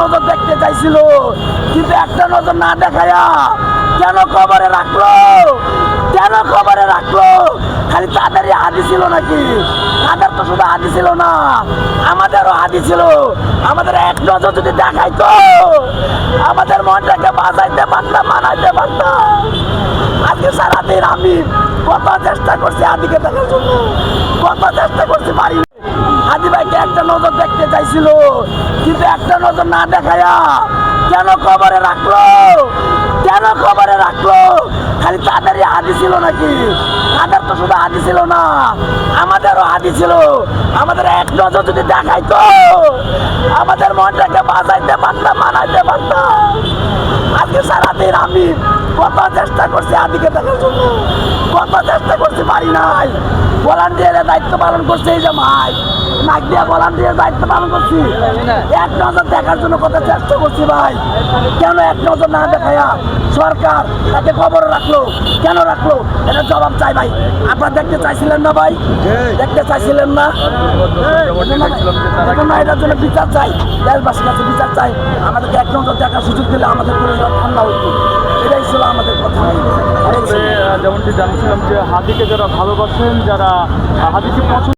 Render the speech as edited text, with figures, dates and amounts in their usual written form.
নজর দেখতে চাইছিল, কিন্তু একটা নজর না দেখায়া কেন খবরে রাখলো? কেন খবরে রাখলো? খালি তাদেরই হাদি ছিল নাকি? তাদের তো শুধু হাদি ছিল না, আমাদেরও হাদি ছিল। আমাদের এক নজর যদি দেখাইতো, আমাদের মনটাকে বাজাইতে পারতাম, মানাইতে পারতাম। আজকে সারাদিন আমি কত চেষ্টা করছি হাদিকে দেখার জন্য, কত চেষ্টা করছি, পারি। হাদি ভাইকে একটা নজর দেখতে চাইছিল, কিন্তু একটা নজর না দেখায়া কেন খবরে রাখলো? কেন খবরে রাখলো? খালি তাদেরই হাদি ছিল নাকি? তাদের তো শুধু হাদি ছিল না, আমাদেরও হাদি ছিল। আমাদের এক নজর যদি দেখাইতো, আমাদের মনটাকে বাজাইতে পারতাম, মানাইতে পারতাম। আজকে সারাদিন আমি কত চেষ্টা করছি হাদিকে দেখার জন্য, কত চেষ্টা করছি, পারি নাই। ভলান্টিয়ারের দায়িত্ব পালন করছে এই যে ভাই, নাক দিয়ে ভলান্টিয়ারের দায়িত্ব পালন করছি। এক নজর দেখার জন্য কত চেষ্টা করছি ভাই, কেন এক নজর না দেখায়া সরকার তাকে খবর রাখলো? কেন রাখলো? এটা জবাব চাই ভাই। আপনারা দেখতে চাইছিলেন না ভাই? দেখতে চাইছিলেন না? এটার জন্য বিচার চাই, দেশবাসীর কাছে বিচার চাই। আমাদেরকে এক নজর দেখার সুযোগ দিলে আমাদের কোনো ঠান্ডা হইতো। এটাই ছিল আমাদের কথা। যেমনটি জানিয়েছিলাম যে হাদিকে যারা ভালোবাসেন, যারা হাদিকে পছন্দ